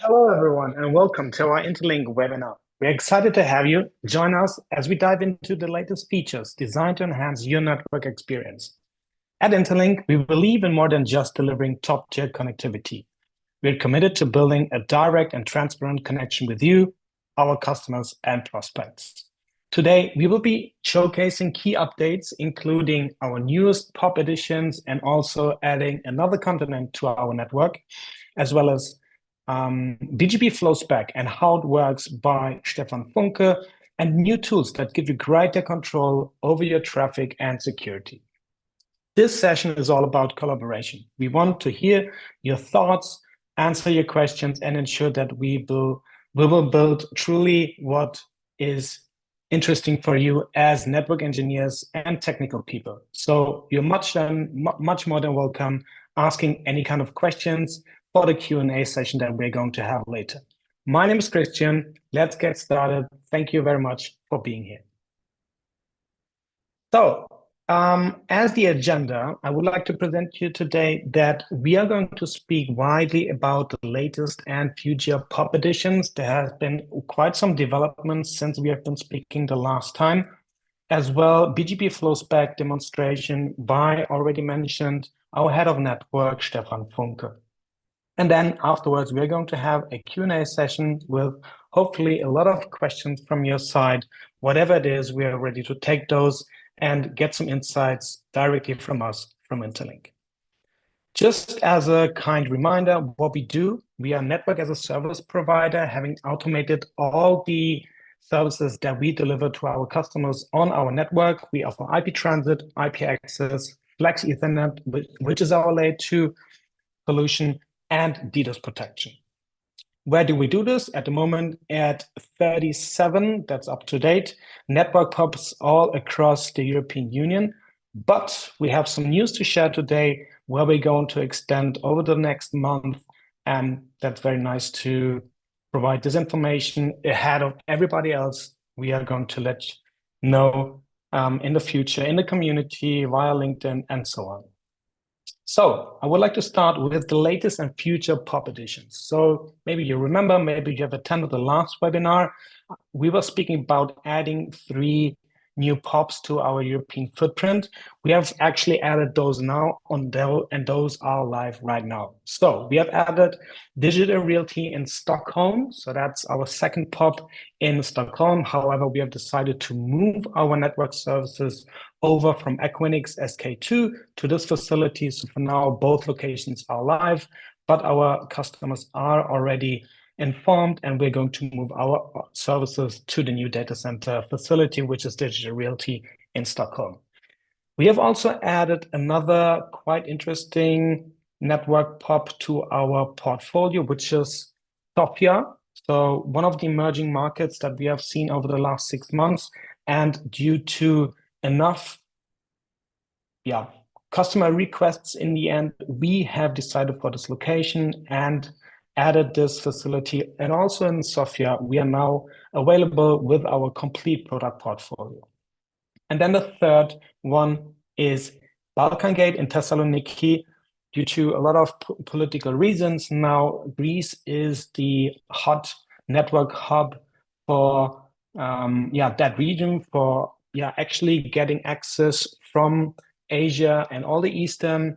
Hello, everyone, and welcome to our Interlink webinar. We're excited to have you join us as we dive into the latest features designed to enhance your network experience. At Interlink, we believe in more than just delivering top-tier connectivity. We're committed to building a direct and transparent connection with you, our customers, and prospects. Today, we will be showcasing key updates, including our newest POP editions and also adding another continent to our network, as well as BGP Flowspec and how it works by Stefan Funke, and new tools that give you greater control over your traffic and security. This session is all about collaboration. We want to hear your thoughts, answer your questions, and ensure that we will build truly what is interesting for you as network engineers and technical people. So you're much more than welcome asking any kind of questions for the Q&A session that we're going to have later. My name is Christian. Let's get started. Thank you very much for being here. So, as the agenda, I would like to present to you today that we are going to speak widely about the latest and future POP editions. There has been quite some developments since we have been speaking the last time. As well, BGP Flowspec demonstration by already mentioned our head of network, Stefan Funke. And then afterwards, we're going to have a Q&A session with hopefully a lot of questions from your side. Whatever it is, we are ready to take those and get some insights directly from us, from Interlink. Just as a kind reminder, what we do, we are network as a service provider, having automated all the services that we deliver to our customers on our network. We offer IP transit, IP access, Flex Ethernet, which is our layer 2 solution, and DDoS protection. Where do we do this? At the moment, at 37, that's up to date, network POPs all across the European Union. But we have some news to share today where we're going to extend over the next month. And that's very nice to provide this information ahead of everybody else. We are going to let you know in the future, in the community, via LinkedIn, and so on. So I would like to start with the latest and future POP editions. So maybe you remember, maybe you have attended the last webinar. We were speaking about adding 3 new POPs to our European footprint. We have actually added those now and those are live right now. So we have added Digital Realty in Stockholm. So that's our second POP in Stockholm. However, we have decided to move our network services over from Equinix SK2 to this facility. So for now, both locations are live, but our customers are already informed, and we're going to move our services to the new data center facility, which is Digital Realty in Stockholm. We have also added another quite interesting network POP to our portfolio, which is Sofia. So one of the emerging markets that we have seen over the last 6 months, and due to enough customer requests in the end, we have decided for this location and added this facility. And also in Sofia, we are now available with our complete product portfolio. And then the third one is Balkan Gate in Thessaloniki. Due to a lot of political reasons, now Greece is the hot network hub for that region, for actually getting access from Asia and all the Eastern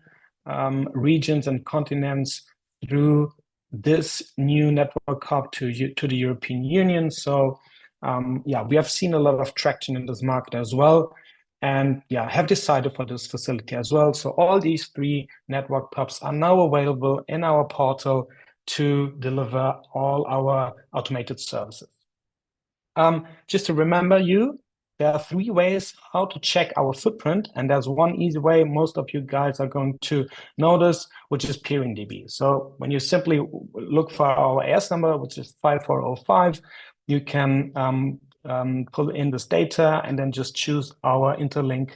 regions and continents through this new network hub to the European Union. So we have seen a lot of traction in this market as well, and have decided for this facility as well. So all these 3 network POPs are now available in our portal to deliver all our automated services. Just to remember you, there are 3 ways how to check our footprint, and there's one easy way most of you guys are going to notice, which is peering DB. So when you simply look for our AS number, which is 5405, you can pull in this data and then just choose our Interlink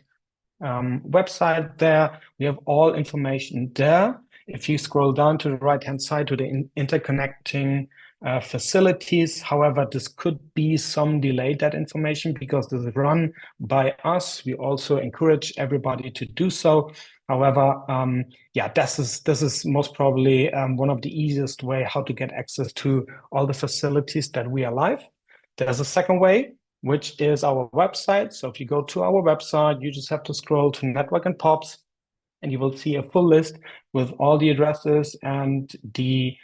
website there. We have all information there. If you scroll down to the right-hand side to the interconnecting facilities. However, this could be some delayed that information because this is run by us. We also encourage everybody to do so. However, yeah, this is most probably one of the easiest way how to get access to all the facilities that we are live. There's a second way, which is our website. So if you go to our website, you just have to scroll to Network and POPs, and you will see a full list with all the addresses and the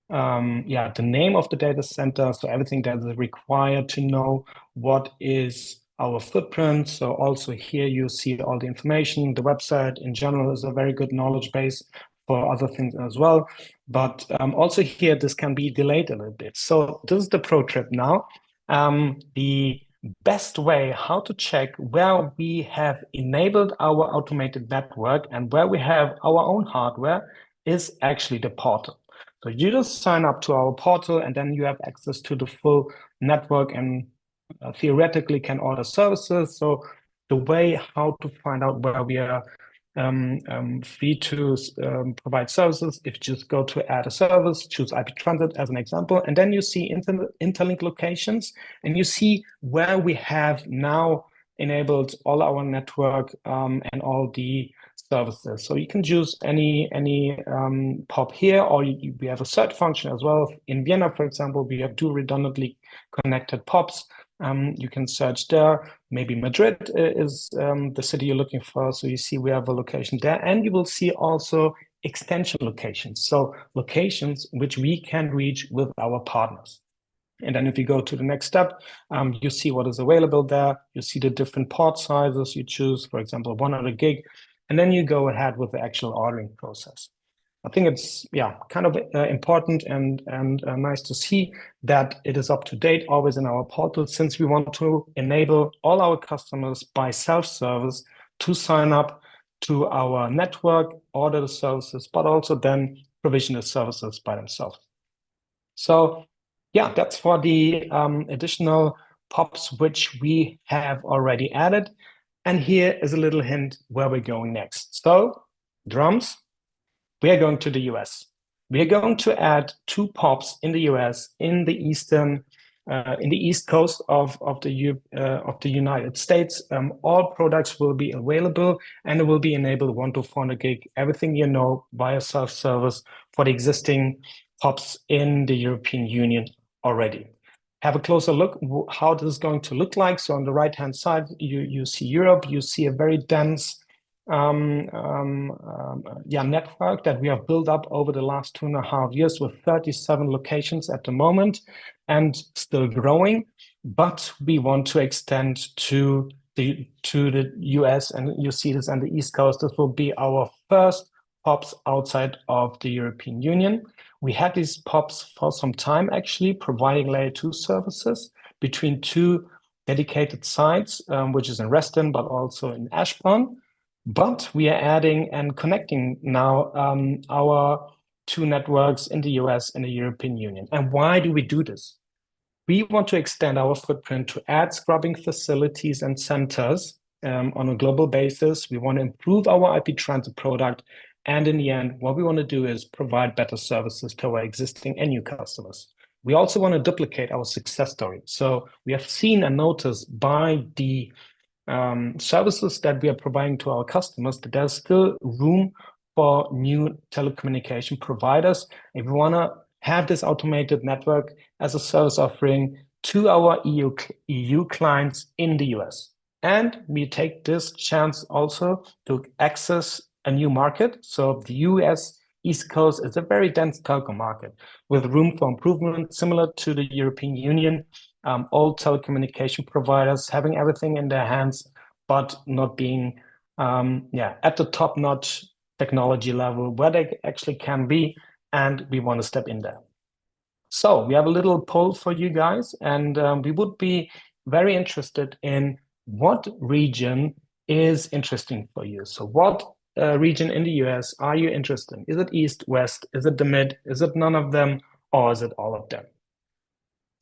the name of the data center. So everything that is required to know what is our footprint. So also here you see all the information. The website in general is a very good knowledge base for other things as well. But also here, this can be delayed a little bit. So this is the pro tip now. The best way how to check where we have enabled our automated network and where we have our own hardware is actually the portal. So you just sign up to our portal and then you have access to the full network and theoretically can order services. So the way how to find out where we are free to provide services, if you just go to add a service, choose IP transit as an example, and then you see interlink locations and you see where we have now enabled all our network and all the services. So you can choose any POP here, or we have a search function as well. In Vienna, for example, we have two redundantly connected POPs. You can search there. Maybe Madrid is the city you're looking for. So you see we have a location there, and you will see also extension locations. So locations which we can reach with our partners. And then if you go to the next step, you see what is available there. You see the different port sizes you choose, for example, 100 gig, and then you go ahead with the actual ordering process. I think it's kind of important and nice to see that it is up to date always in our portal, since we want to enable all our customers by self-service to sign up to our network, order the services, but also then provision the services by themselves. So yeah, that's for the additional POPs which we have already added. And here is a little hint where we're going next. So drums, we are going to the US. We are going to add two POPs in the US in the east coast of the United States. All products will be available and it will be enabled 1 to 400 gig, everything you know via self-service for the existing POPs in the European Union already. Have a closer look how this is going to look like. So on the right-hand side, you see Europe. You see a very dense network that we have built up over the last 2.5 years with 37 locations at the moment and still growing. But we want to extend to the US, and you see this on the East Coast. This will be our first POPs outside of the European Union. We had these POPs for some time, actually, providing layer 2 services between two dedicated sites, which is in Reston, but also in Ashburn. But we are adding and connecting now our two networks in the US and the European Union. And why do we do this? We want to extend our footprint to add scrubbing facilities and centers on a global basis. We want to improve our IP transit product. And in the end, what we want to do is provide better services to our existing and new customers. We also want to duplicate our success story. So we have seen and noticed by the services that we are providing to our customers that there's still room for new telecommunication providers. If we want to have this automated network as a service offering to our EU clients in the US. And we take this chance also to access a new market. So the US East Coast is a very dense telco market with room for improvement, similar to the European Union. All telecommunication providers having everything in their hands, but not being at the top-notch technology level where they actually can be, and we want to step in there. So we have a little poll for you guys, and we would be very interested in what region is interesting for you. So what region in the US are you interested in? Is it East, West? Is it the Mid? Is it none of them? Or is it all of them?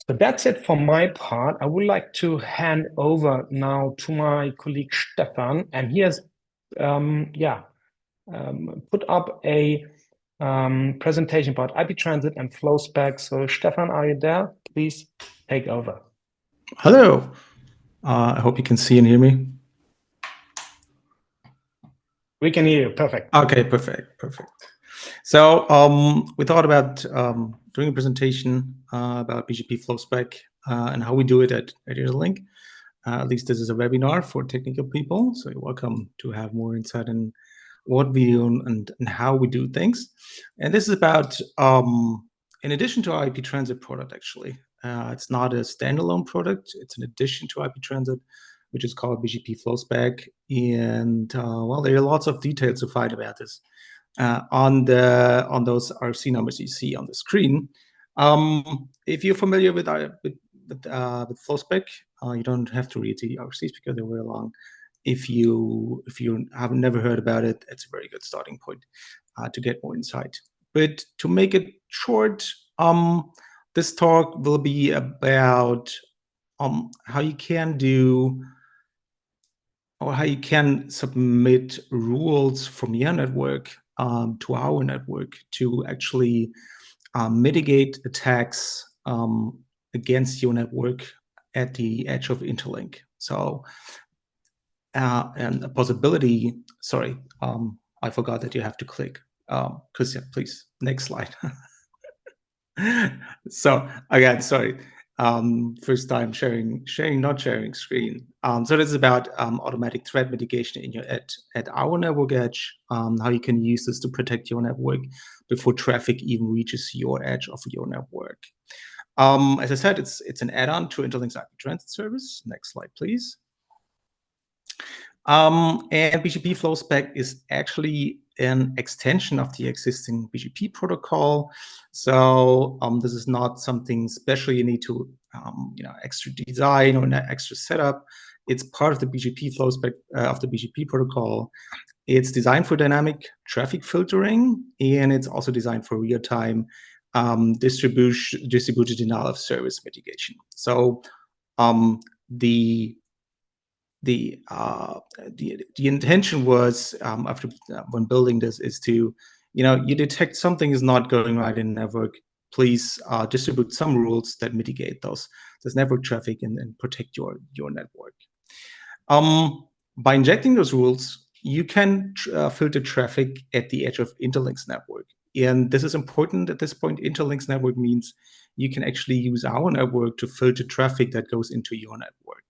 So that's it for my part. I would like to hand over now to my colleague Stefan, and he has put up a presentation about IP transit and Flowspec. So Stefan, are you there? Please take over. Hello. I hope you can see and hear me. We can hear you. Perfect. Okay, perfect. So we thought about doing a presentation about BGP Flowspec and how we do it at Inter.link. At least this is a webinar for technical people, so you're welcome to have more insight in what we do and how we do things. And this is about, in addition to our IP transit product, actually. It's not a standalone product. It's an addition to IP transit, which is called BGP Flowspec. And well, there are lots of details to find about this on those RFC numbers you see on the screen. If you're familiar with Flowspec, you don't have to read the RFCs because they're very long. If you have never heard about it, it's a very good starting point to get more insight. But to make it short, this talk will be about how you can do or how you can submit rules from your network to our network to actually mitigate attacks against your network at the edge of Interlink. So, and a possibility, sorry, I forgot that you have to click. Christian, please, next slide. So again, sorry. First time not sharing screen. So this is about automatic threat mitigation in your at our network edge, how you can use this to protect your network before traffic even reaches your edge of your network. As I said, it's an add-on to Interlink's IP transit service. Next slide, please. And BGP Flowspec is actually an extension of the existing BGP protocol. So this is not something special you need to, extra design or an extra setup. It's part of the BGP Flowspec of the BGP protocol. It's designed for dynamic traffic filtering, and it's also designed for real-time distributed denial of service mitigation. So the intention was after when building this is to, you detect something is not going right in the network, please distribute some rules that mitigate this network traffic and protect your network. By injecting those rules, you can filter traffic at the edge of Interlink's network. And this is important at this point. Interlink's network means you can actually use our network to filter traffic that goes into your network.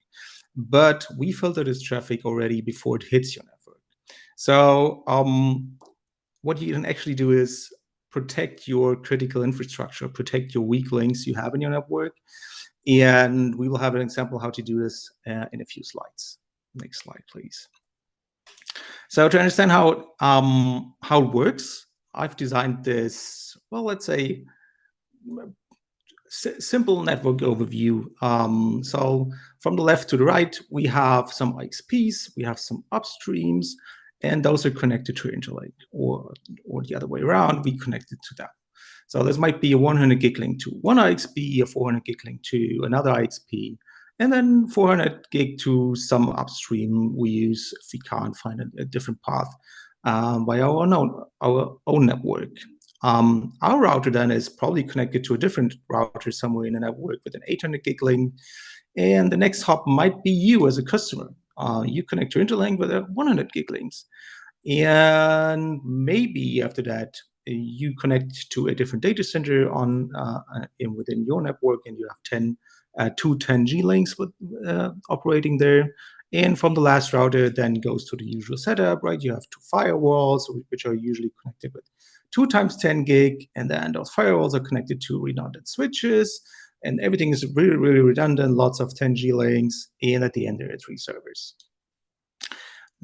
But we filter this traffic already before it hits your network. So what you can actually do is protect your critical infrastructure, protect your weak links you have in your network. And we will have an example how to do this in a few slides. Next slide, please. So to understand how it works, I've designed this, well, let's say, simple network overview. So from the left to the right, we have some IXPs, we have some upstreams, and those are connected to Interlink, or the other way around, we connect it to them. So this might be a 100 gig link to one IXP, a 400 gig link to another IXP, and then 400 gig to some upstream we use if we can't find a different path by our own network. Our router then is probably connected to a different router somewhere in the network with an 800 gig link, and the next hop might be you as a customer. You connect to Interlink with a 100 gig links, and maybe after that you connect to a different data center within your network, and you have two 10G links operating there. And from the last router then goes to the usual setup, right? You have two firewalls, which are usually connected with 2 times 10 gig, and then those firewalls are connected to redundant switches, and everything is really, really redundant, lots of 10G links, and at the end there are 3 servers.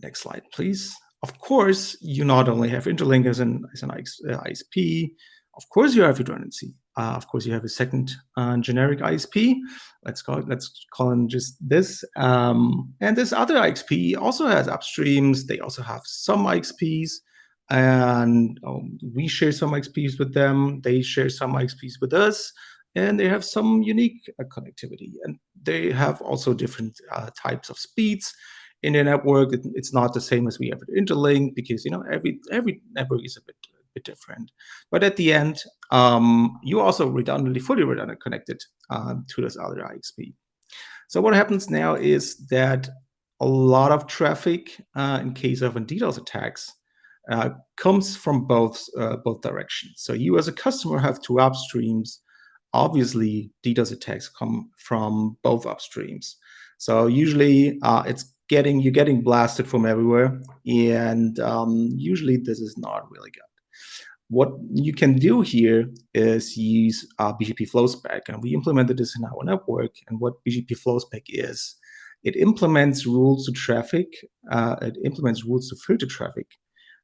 Next slide, please. Of course, you not only have Interlink as an ISP, of course you have redundancy. Of course, you have a second generic ISP. Let's call him just this. And this other ISP also has upstreams. They also have some ISPs. And we share some ISPs with them. They share some ISPs with us. And they have some unique connectivity. And they have also different types of speeds in their network. It's not the same as we have at Interlink, because every network is a bit bit different. But at the end, you also fully redundant connected to this other IXP. So what happens now is that a lot of traffic, in case of DDoS attacks, comes from both directions. So you as a customer have two upstreams. Obviously, DDoS attacks come from both upstreams. So usually you're getting blasted from everywhere, and usually this is not really good. What you can do here is use BGP Flowspec, and we implemented this in our network. And what BGP Flowspec is, it implements rules to traffic. It implements rules to filter traffic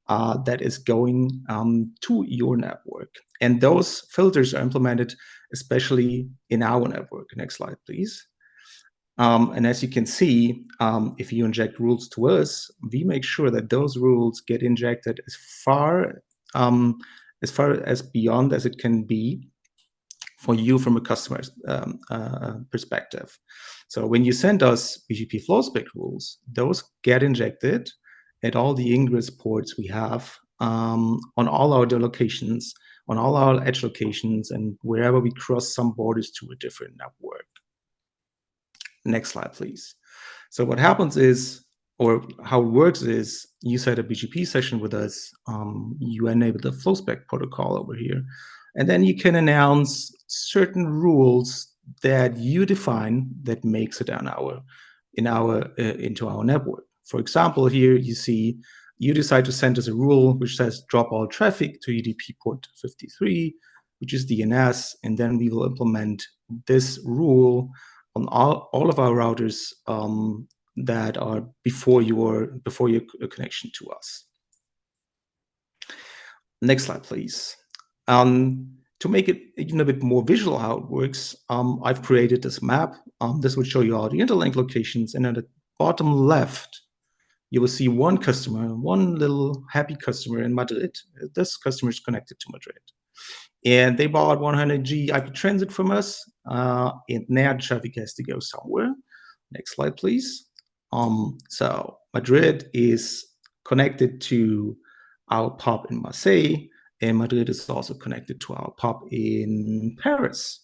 that is going to your network. And those filters are implemented especially in our network. Next slide, please. And as you can see, if you inject rules to us, we make sure that those rules get injected as far as beyond as it can be for you from a customer's perspective. So when you send us BGP Flowspec rules, those get injected at all the ingress ports we have on all our locations, on all our edge locations, and wherever we cross some borders to a different network. Next slide, please. So what happens is, or how it works is, you set a BGP session with us, you enable the Flowspec protocol over here, and then you can announce certain rules that you define that makes it into our network. For example, here you see you decide to send us a rule which says drop all traffic to UDP port 53, which is DNS, and then we will implement this rule on all of our routers that are before your connection to us. Next slide, please. To make it even a bit more visual how it works, I've created this map. This will show you all the Inter.link locations, and at the bottom left, you will see one customer, one little happy customer in Madrid. This customer is connected to Madrid. And they bought 100G IP transit from us, and now traffic has to go somewhere. Next slide, please. So Madrid is connected to our POP in Marseille, and Madrid is also connected to our POP in Paris.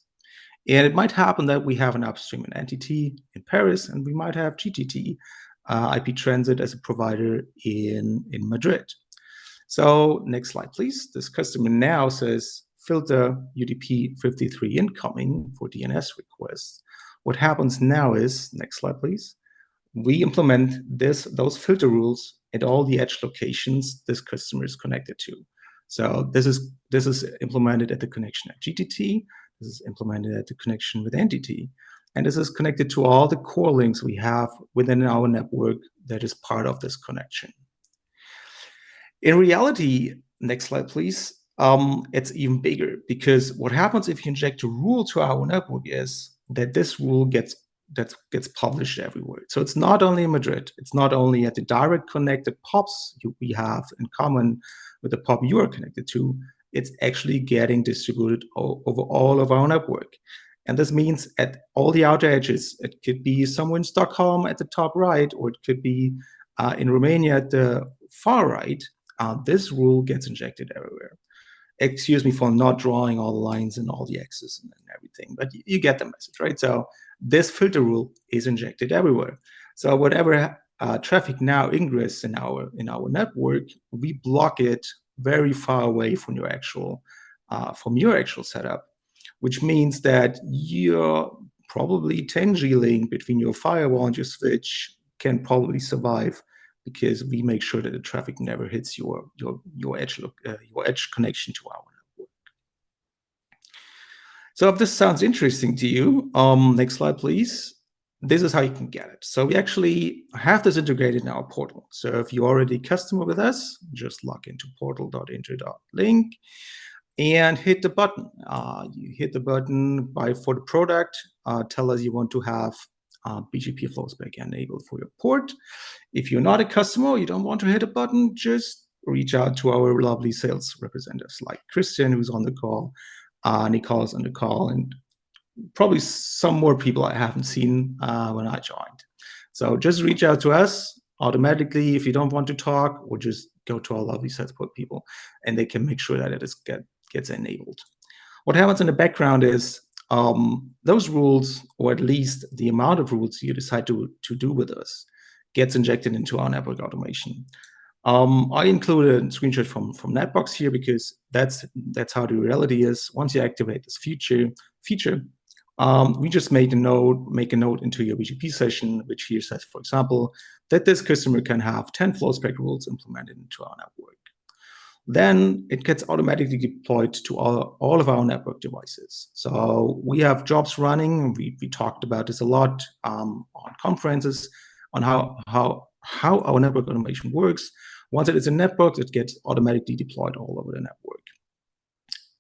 And it might happen that we have an upstream entity in Paris, and we might have GTT IP transit as a provider in Madrid. So next slide, please. This customer now says, filter UDP 53 incoming for DNS requests. What happens now is, next slide, please. We implement those filter rules at all the edge locations this customer is connected to. So this is implemented at the connection at GTT. This is implemented at the connection with entity. And this is connected to all the core links we have within our network that is part of this connection. In reality, next slide, please. It's even bigger, because what happens if you inject a rule to our network is that this rule gets published everywhere. So it's not only in Madrid, it's not only at the direct connected POPs we have in common with the POP you are connected to, it's actually getting distributed over all of our network. And this means at all the outer edges, it could be somewhere in Stockholm at the top right, or it could be in Romania at the far right. This rule gets injected everywhere. Excuse me for not drawing all the lines and all the X's and everything, but you get the message, right? So this filter rule is injected everywhere. So whatever traffic now ingress in our network, we block it very far away from your actual setup, which means that your probably 10G link between your firewall and your switch can probably survive, because we make sure that the traffic never hits your edge connection to our network. So if this sounds interesting to you, next slide, please. This is how you can get it. So we actually have this integrated in our portal. So if you're already a customer with us, just log into portal.inter.link and hit the button. You hit the button for the product, tell us you want to have BGP Flowspec enabled for your port. If you're not a customer, you don't want to hit a button, just reach out to our lovely sales representatives like Christian, who's on the call, Nicole's on the call, and probably some more people I haven't seen when I joined. So just reach out to us, automatically, if you don't want to talk, or just go to our lovely support people, and they can make sure that it gets enabled. What happens in the background is those rules, or at least the amount of rules you decide to do with us, gets injected into our network automation. I included a screenshot from Netbox here because that's how the reality is. Once you activate this feature, we just make a note into your BGP session, which here says, for example, that this customer can have 10 Flowspec rules implemented into our network. Then it gets automatically deployed to all of our network devices. So we have jobs running. We talked about this a lot on conferences on how our network automation works. Once it is in network, it gets automatically deployed all over the network.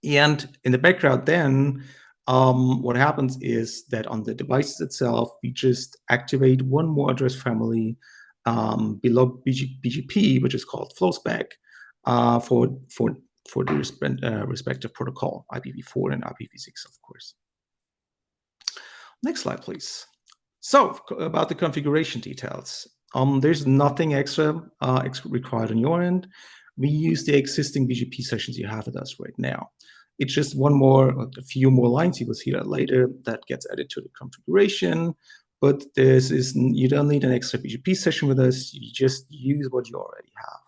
And in the background then, what happens is that on the devices itself, we just activate one more address family below BGP, which is called Flowspec, for the respective protocol, IPv4 and IPv6, of course. Next slide, please. So about the configuration details. There's nothing extra required on your end. We use the existing BGP sessions you have with us right now. It's just a few more lines, you will see that later, that gets added to the configuration. But you don't need an extra BGP session with us. You just use what you already have.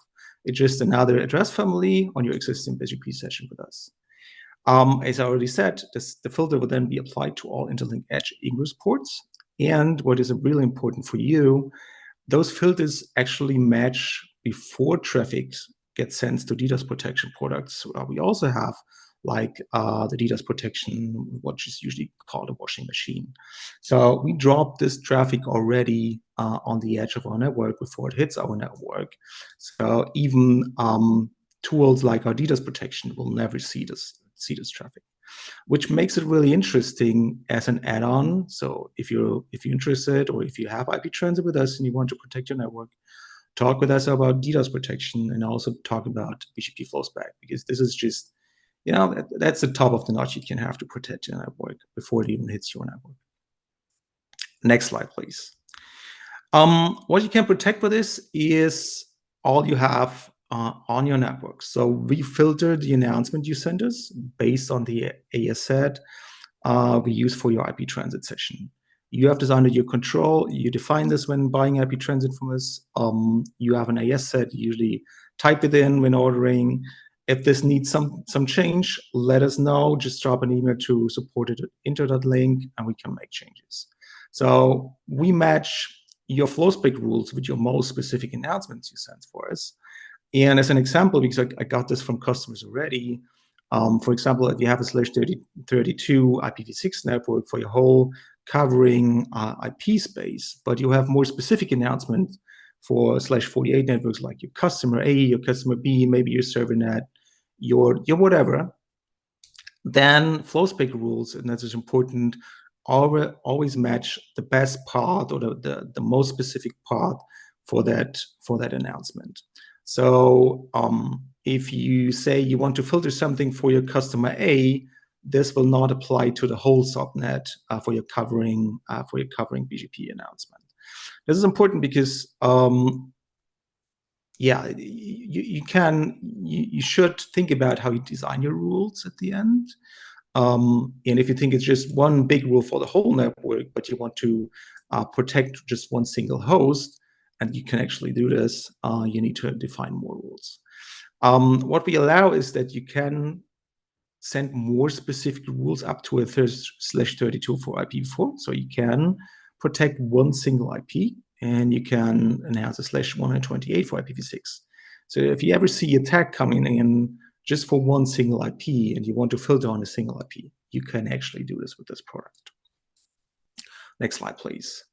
It's just another address family on your existing BGP session with us. As I already said, the filter will then be applied to all Inter.link Edge ingress ports. And what is really important for you, those filters actually match before traffic gets sent to DDoS protection products. We also have like the DDoS protection, which is usually called a washing machine. So we drop this traffic already on the edge of our network before it hits our network. So even tools like our DDoS protection will never see this traffic, which makes it really interesting as an add-on. So if you're interested, or if you have IP transit with us and you want to protect your network, talk with us about DDoS protection, and also talk about BGP Flowspec, because this is just, that's the top of the notch you can have to protect your network before it even hits your network. Next slide, please. What you can protect with this is all you have on your network. So we filter the announcement you send us based on the AS set we use for your IP transit session. You have this under your control. You define this when buying IP transit from us. You have an AS set. You usually type it in when ordering. If this needs some change, let us know. Just drop an email to support@inter.link, and we can make changes. So we match your Flowspec rules with your most specific announcements you send for us. And as an example, because I got this from customers already, for example, if you have a /32 IPv6 network for your whole covering IP space, but you have more specific announcements for /48 networks like your customer A, your customer B, maybe your server net, your whatever, then Flowspec rules, and that is important, always match the best part, or the most specific part for that announcement. So if you say you want to filter something for your customer A, this will not apply to the whole subnet for your covering BGP announcement. This is important because you should think about how you design your rules at the end. And if you think it's just one big rule for the whole network, but you want to protect just one single host, and you can actually do this, you need to define more rules. What we allow is that you can send more specific rules up to a /32 for IPv4. So you can protect one single IP, and you can announce a /128 for IPv6. So if you ever see a tag coming in just for one single IP, and you want to filter on a single IP, you can actually do this with this product. Next slide, please.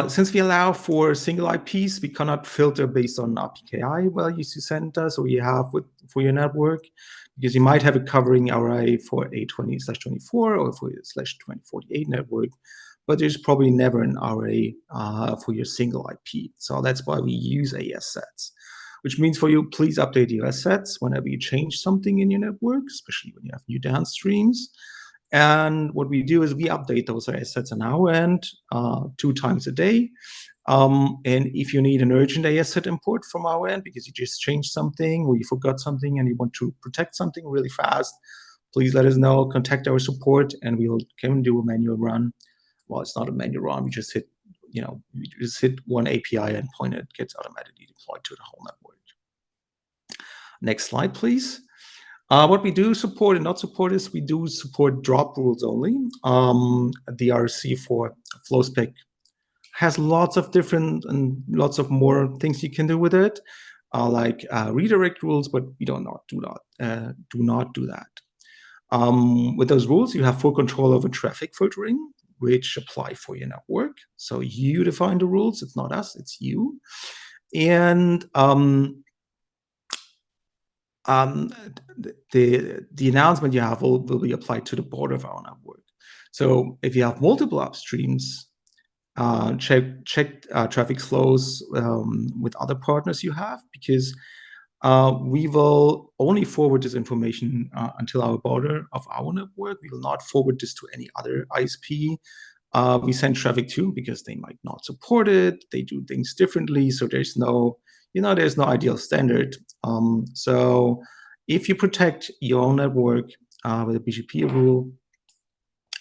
Since we allow for single IPs, we cannot filter based on RPKI values you send us or you have for your network, because you might have a covering array for a 20/24 or for your /2048 network, but there's probably never an array for your single IP. So that's why we use AS sets, which means for you, please update your AS sets whenever you change something in your network, especially when you have new downstreams. And what we do is we update those AS sets on our end 2 times a day. And if you need an urgent ASZ import from our end because you just changed something or you forgot something and you want to protect something really fast, please let us know, contact our support, and we'll come and do a manual run. Well, it's not a manual run, we just hit, one API endpoint, it gets automatically deployed to the whole network. Next slide, please. What we do support and not support is we do support drop rules only. The RC for Flowspec has lots of different and lots of more things you can do with it, like redirect rules, but we do not do that. With those rules, you have full control over traffic filtering, which apply for your network. So you define the rules. It's not us, it's you. And the announcement you have will be applied to the border of our network. So if you have multiple upstreams, check traffic flows with other partners you have, because we will only forward this information until our border of our network. We will not forward this to any other ISP we send traffic to, because they might not support it. They do things differently. So there's no ideal standard. So if you protect your own network with a BGP rule,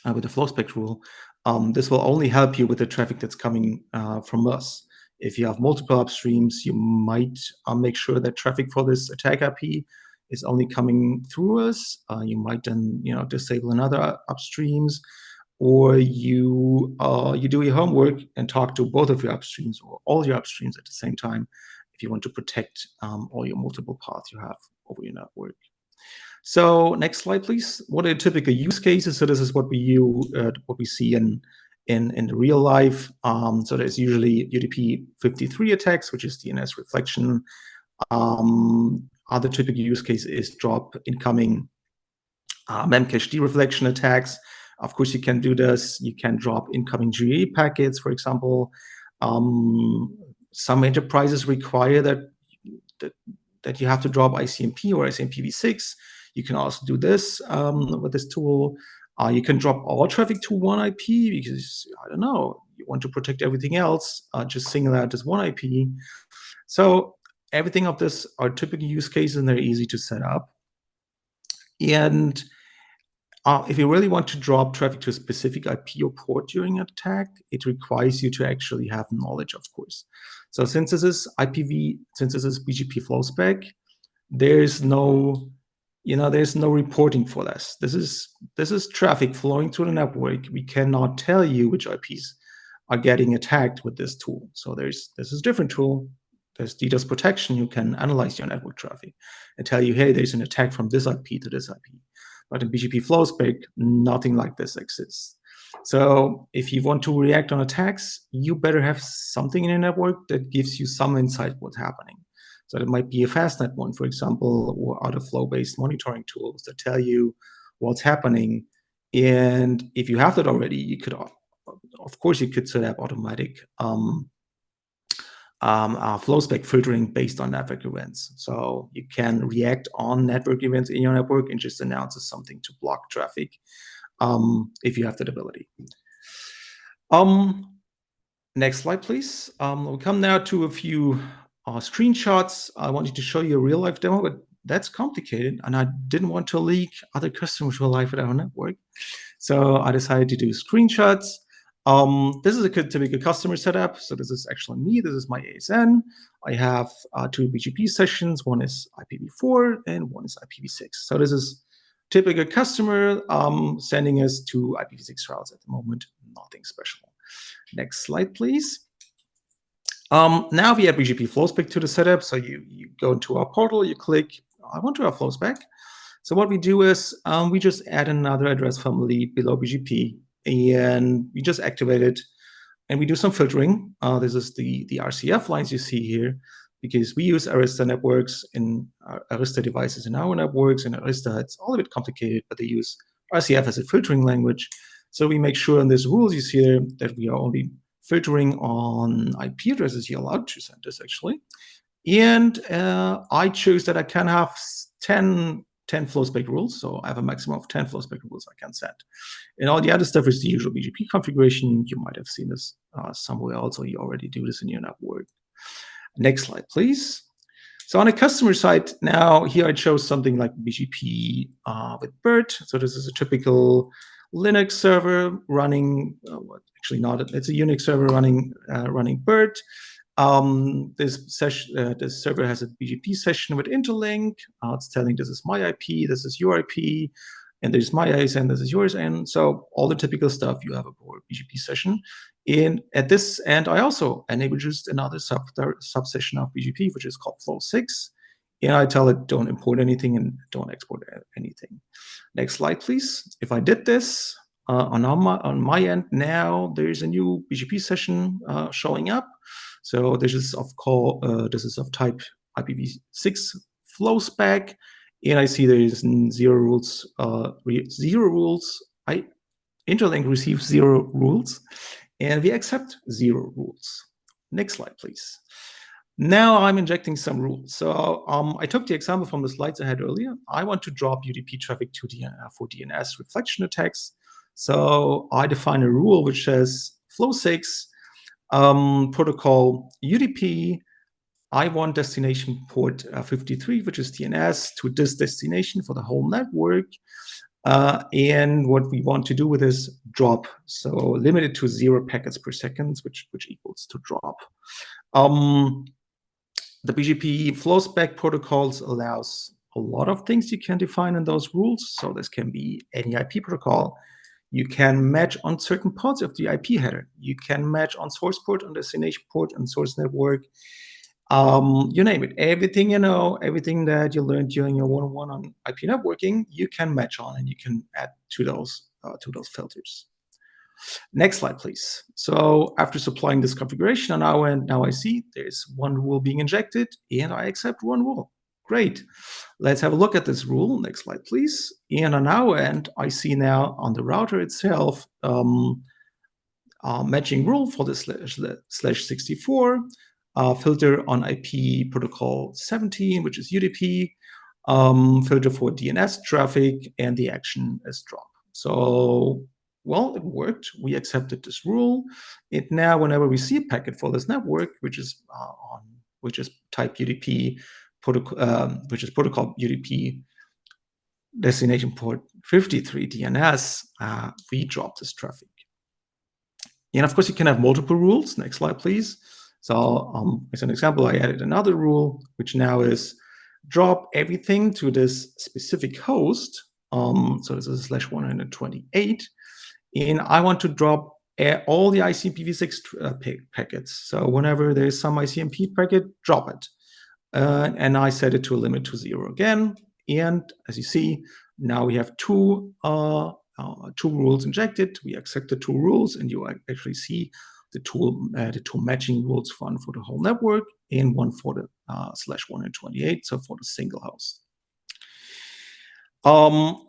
with the Flowspec rule, this will only help you with the traffic that's coming from us. If you have multiple upstreams, you might make sure that traffic for this attack IP is only coming through us. You might then, disable another upstreams, or you do your homework and talk to both of your upstreams or all your upstreams at the same time if you want to protect all your multiple paths you have over your network. So next slide, please. What are typical use cases? So this is what we see in the real life. So there's usually UDP 53 attacks, which is DNS reflection. Other typical use case is drop incoming memcache dereflection attacks. Of course, you can do this. You can drop incoming GA packets, for example. Some enterprises require that you have to drop ICMP or ICMPv6. You can also do this with this tool. You can drop all traffic to one IP because, I don't know, you want to protect everything else, just single out this one IP. So everything of this are typical use cases, and they're easy to set up. And if you really want to drop traffic to a specific IP or port during an attack, it requires you to actually have knowledge, of course. So since this is BGP Flowspec, there's no reporting for this. This is traffic flowing through the network. We cannot tell you which IPs are getting attacked with this tool. So this is a different tool. There's DDoS protection. You can analyze your network traffic and tell you, hey, there's an attack from this IP to this IP. But in BGP Flowspec, nothing like this exists. So if you want to react on attacks, you better have something in your network that gives you some insight what's happening. So it might be a fastnet one, for example, or other flow-based monitoring tools that tell you what's happening. And if you have that already, you could, of course, you could set up automatic Flowspec filtering based on network events. So you can react on network events in your network and just announce something to block traffic if you have that ability. Next slide, please. We'll come now to a few screenshots. I wanted to show you a real life demo, but that's complicated, and I didn't want to leak other customers real life at our network. So I decided to do screenshots. This is a typical customer setup. So this is actually me. This is my ASN. I have two BGP sessions. One is IPv4 and one is IPv6. So this is typical customer sending us to IPv6 routes at the moment. Nothing special. Next slide, please. Now we add BGP Flowspec to the setup. So you go into our portal, you click, I want to have Flowspec. So what we do is we just add another address family below BGP, and we just activate it, and we do some filtering. This is the RCF lines you see here, because we use Arista networks and Arista devices in our networks, and Arista, it's all a bit complicated, but they use RCF as a filtering language. So we make sure in these rules you see here that we are only filtering on IP addresses you're allowed to send this, actually. And I choose that I can have 10 10 Flowspec rules. So I have a maximum of 10 Flowspec rules I can set. And all the other stuff is the usual BGP configuration. You might have seen this somewhere else, or you already do this in your network. Next slide, please. So on a customer side, now here I chose something like BGP with BERT. So this is a typical Linux server running, actually not, it's a Unix server running BERT. This server has a BGP session with Inter.link. It's telling this is my IP, this is your IP, and there's my ISN, this is yours. And so all the typical stuff, you have a BGP session. And at this end, I also enable just another subsession of BGP, which is called Flow 6. And I tell it, don't import anything and don't export anything. Next slide, please. If I did this on my end, now there's a new BGP session showing up. So this is of type IPv6 Flowspec. And I see there is 0 rules. Inter.link receives 0 rules, and we accept 0 rules. Next slide, please. Now I'm injecting some rules. So I took the example from the slides I had earlier. I want to drop UDP traffic to for DNS reflection attacks. So I define a rule which says Flow 6 protocol UDP. I want destination port 53, which is DNS, to this destination for the whole network. And what we want to do with this drop, so limit it to 0 packets per second, which equals to drop. The BGP Flowspec protocols allows a lot of things you can define in those rules. So this can be any IP protocol. You can match on certain parts of the IP header. You can match on source port, on destination port, and source network. You name it. Everything you know, everything that you learned during your 101 on IP networking, you can match on and you can add to those filters. Next slide, please. So after supplying this configuration on our end, now I see there's 1 rule being injected, and I accept 1 rule. Great. Let's have a look at this rule. Next slide, please. And on our end, I see now on the router itself matching rule for the /64. Filter on IP protocol 17, which is UDP, filter for DNS traffic, and the action is drop. So, well, it worked. We accepted this rule. And now, whenever we see a packet for this network, which is type UDP protocol, which is protocol UDP destination port 53 DNS, we drop this traffic. And of course, you can have multiple rules. Next slide, please. So as an example, I added another rule, which now is drop everything to this specific host. So this is /128. And I want to drop all the ICPv6 packets. So whenever there's some ICMP packet, drop it. And I set it to a limit to 0 again. And as you see, now we have two rules injected. We accept the 2 rules, and you actually see the two matching rules, one for the whole network and one for the /128, so for the single host.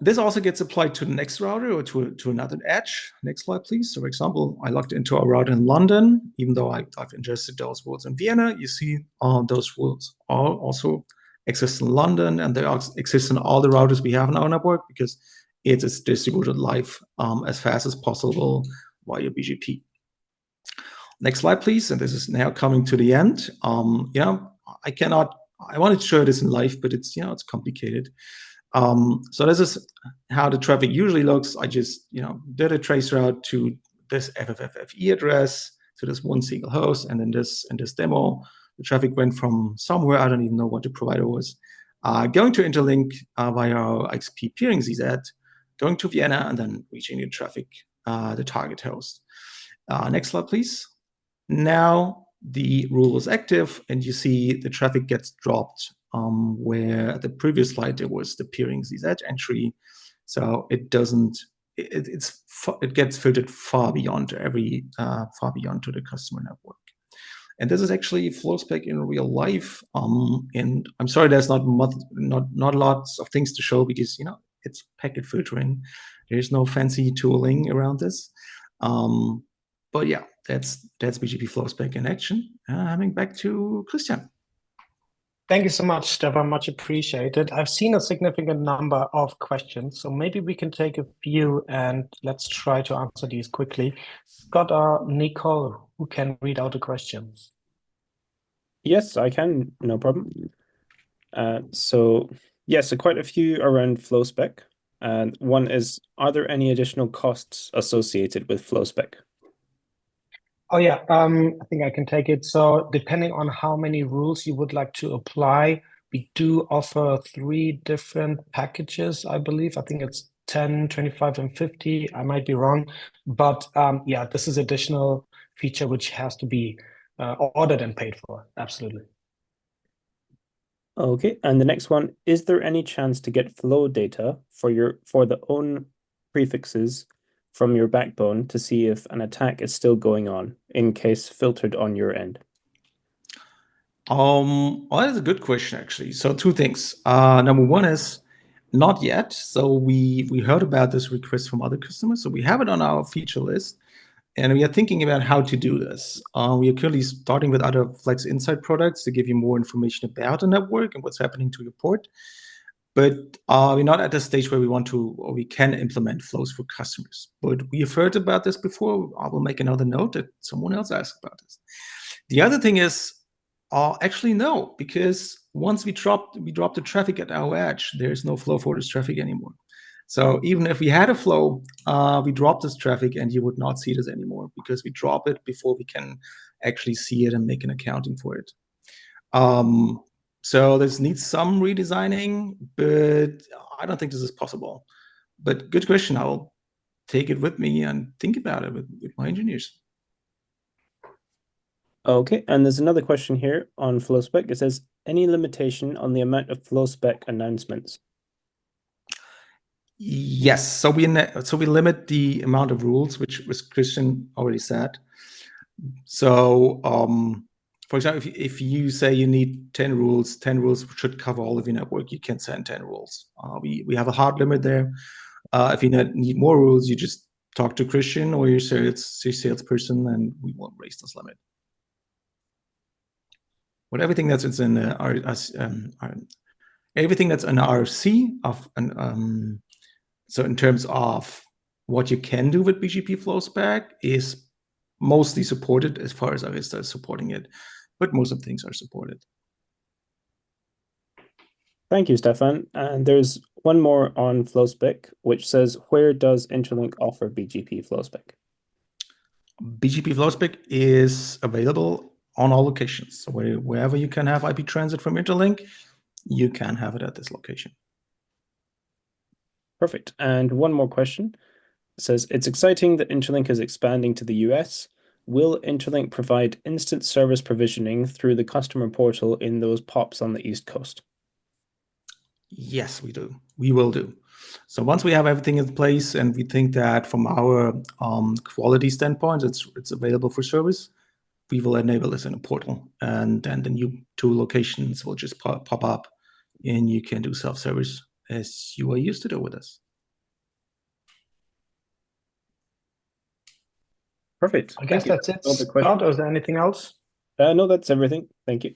This also gets applied to the next router or to another edge. Next slide, please. So for example, I logged into a router in London. Even though I've ingested those rules in Vienna, you see those rules all also exist in London, and they exist in all the routers we have in our network because it is distributed live as fast as possible via BGP. Next slide, please. And this is now coming to the end. I wanted to show this in live, but it's complicated. So this is how the traffic usually looks. I just did a trace route to this FFFFE address to this one single host, and in this demo, the traffic went from somewhere, I don't even know what the provider was, going to Inter.link via our XP peering ZZ, going to Vienna, and then reaching the traffic, the target host. Next slide, please. Now the rule is active, and you see the traffic gets dropped where at the previous slide there was the peering ZZ entry. So it doesn't. It gets filtered far beyond to the customer network. And this is actually Flowspec in real life. And I'm sorry, there's not lots of things to show because it's packet filtering. There's no fancy tooling around this. But yeah, that's BGP Flowspec in action. Coming back to Christian. Thank you so much, Stefan. Much appreciated. I've seen a significant number of questions, so maybe we can take a few and let's try to answer these quickly. Scott or Nicole, who can read out the questions? Yes, I can, no problem. So quite a few around Flowspec. And one is, are there any additional costs associated with Flowspec? Oh yeah, I think I can take it. So depending on how many rules you would like to apply, we do offer three different packages, I believe. I think it's 10, 25, and 50. I might be wrong. But yeah, this is additional feature which has to be ordered and paid for. Absolutely. Okay, and the next one, is there any chance to get flow data for the own prefixes from your backbone to see if an attack is still going on in case filtered on your end? Well, that is a good question, actually. So two things. Number one is not yet. So we heard about this request from other customers. So we have it on our feature list, and we are thinking about how to do this. We are currently starting with other Flex Insight products to give you more information about the network and what's happening to your port. But we're not at the stage where we want to or we can implement flows for customers. But we have heard about this before. I will make another note that someone else asked about this. The other thing is, actually no, because once we drop the traffic at our edge, there's no flow for this traffic anymore. So even if we had a flow, we drop this traffic and you would not see this anymore because we drop it before we can actually see it and make an accounting for it. So this needs some redesigning, but I don't think this is possible. But good question. I'll take it with me and think about it with my engineers. Okay, and there's another question here on Flowspec. It says, any limitation on the amount of Flowspec announcements? Yes. So we limit the amount of rules, which Christian already said. So for example, if you say you need 10 rules should cover all of your network. You can send 10 rules. We have a hard limit there. If you need more rules, you just talk to Christian or your salesperson, and we won't raise this limit. But everything that's in everything that's an RFC of so in terms of what you can do with BGP Flowspec is mostly supported as far as Arista is supporting it, but most of the things are supported. Thank you, Stefan. And there's one more on Flowspec, which says, where does Inter.link offer BGP Flowspec? BGP Flowspec is available on all locations. So wherever you can have IP transit from Inter.link, you can have it at this location. Perfect. And one more question. It says, it's exciting that Inter.link is expanding to the US. Will Inter.link provide instant service provisioning through the customer portal in those POPs on the East Coast? Yes, we do. We will do. So once we have everything in place and we think that from our quality standpoint, it's available for service, we will enable this in a portal. And then the new two locations will just pop up and you can do self-service as you are used to do with us. Perfect. I guess that's it. Scott, or is there anything else? No, that's everything. Thank you.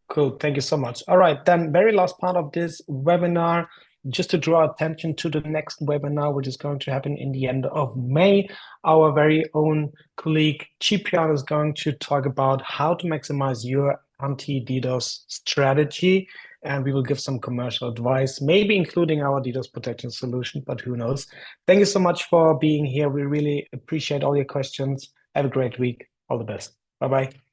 Cool. Thank you so much. All right, then very last part of this webinar, just to draw attention to the next webinar, which is going to happen in the end of May. Our very own colleague Ciprian is going to talk about how to maximize your anti-DDoS strategy. And we will give some commercial advice, maybe including our DDoS protection solution, but who knows. Thank you so much for being here. We really appreciate all your questions. Have a great week. All the best. Bye-bye.